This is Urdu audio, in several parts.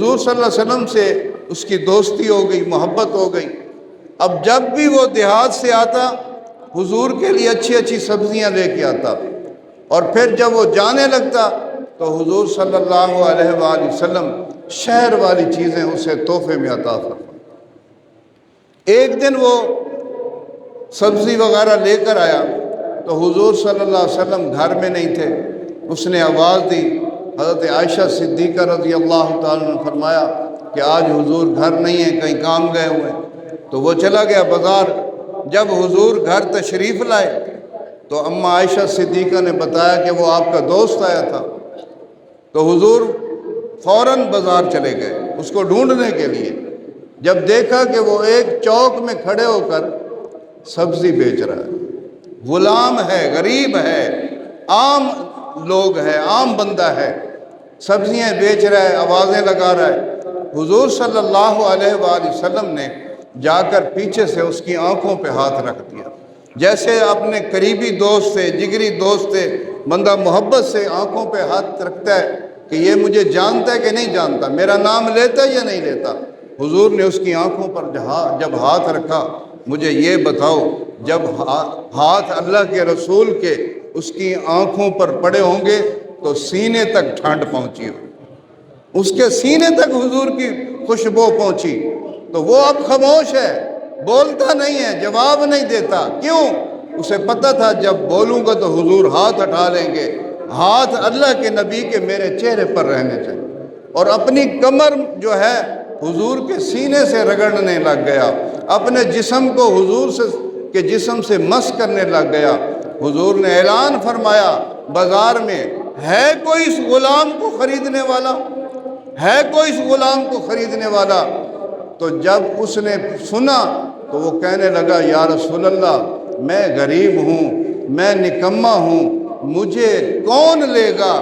حضور صلی اللہ علیہ وسلم سے اس کی دوستی ہو گئی، محبت ہو گئی۔ اب جب بھی وہ دیہات سے آتا حضور کے لیے اچھی اچھی سبزیاں لے کے آتا، اور پھر جب وہ جانے لگتا تو حضور صلی اللہ علیہ وآلہ وسلم شہر والی چیزیں اسے تحفے میں عطا فرماتے۔ ایک دن وہ سبزی وغیرہ لے کر آیا تو حضور صلی اللہ علیہ وسلم گھر میں نہیں تھے۔ اس نے آواز دی، حضرت عائشہ صدیقہ رضی اللہ تعالیٰ نے فرمایا کہ آج حضور گھر نہیں ہیں، کہیں کام گئے ہوئے ہیں۔ تو وہ چلا گیا بازار۔ جب حضور گھر تشریف لائے تو اماں عائشہ صدیقہ نے بتایا کہ وہ آپ کا دوست آیا تھا۔ تو حضور فوراً بازار چلے گئے اس کو ڈھونڈنے کے لیے۔ جب دیکھا کہ وہ ایک چوک میں کھڑے ہو کر سبزی بیچ رہا ہے، غلام ہے، غریب ہے، عام لوگ ہے، عام بندہ ہے، سبزیاں بیچ رہا ہے، آوازیں لگا رہا ہے۔ حضور صلی اللہ علیہ وآلہ وسلم نے جا کر پیچھے سے اس کی آنکھوں پہ ہاتھ رکھ دیا، جیسے اپنے قریبی دوست سے، جگری دوست سے بندہ محبت سے آنکھوں پہ ہاتھ رکھتا ہے کہ یہ مجھے جانتا ہے کہ نہیں جانتا، میرا نام لیتا ہے یا نہیں لیتا۔ حضور نے اس کی آنکھوں پر جب ہاتھ رکھا، مجھے یہ بتاؤ جب ہاتھ اللہ کے رسول کے اس کی آنکھوں پر پڑے ہوں گے تو سینے تک ٹھنڈ پہنچی ہو، اس کے سینے تک حضور کی خوشبو پہنچی، تو وہ اب خاموش ہے، بولتا نہیں ہے، جواب نہیں دیتا۔ کیوں؟ اسے پتہ تھا جب بولوں گا تو حضور ہاتھ اٹھا لیں گے، ہاتھ اللہ کے نبی کے میرے چہرے پر رہنے چاہیے۔ اور اپنی کمر جو ہے حضور کے سینے سے رگڑنے لگ گیا، اپنے جسم کو حضور کے جسم سے مس کرنے لگ گیا۔ حضور نے اعلان فرمایا بازار میں، ہے کوئی اس غلام کو خریدنے والا؟ ہے کوئی اس غلام کو خریدنے والا؟ تو جب اس نے سنا تو وہ کہنے لگا، یا رسول اللہ میں غریب ہوں، میں نکما ہوں، مجھے کون لے گا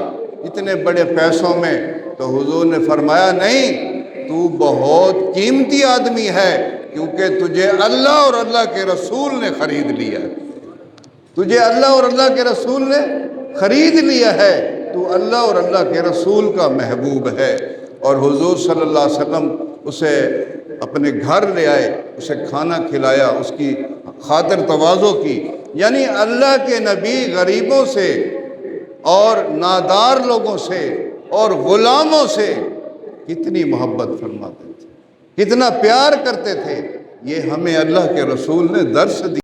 اتنے بڑے پیسوں میں؟ تو حضور نے فرمایا نہیں، تو بہت قیمتی آدمی ہے، کیونکہ تجھے اللہ اور اللہ کے رسول نے خرید لیا ہے، تجھے اللہ اور اللہ کے رسول نے خرید لیا ہے، تو اللہ اور اللہ کے رسول کا محبوب ہے۔ اور حضور صلی اللہ علیہ وسلم اسے اپنے گھر لے آئے، اسے کھانا کھلایا، اس کی خاطر تواضع کی۔ یعنی اللہ کے نبی غریبوں سے اور نادار لوگوں سے اور غلاموں سے کتنی محبت فرماتے تھے، کتنا پیار کرتے تھے، یہ ہمیں اللہ کے رسول نے درس دیا۔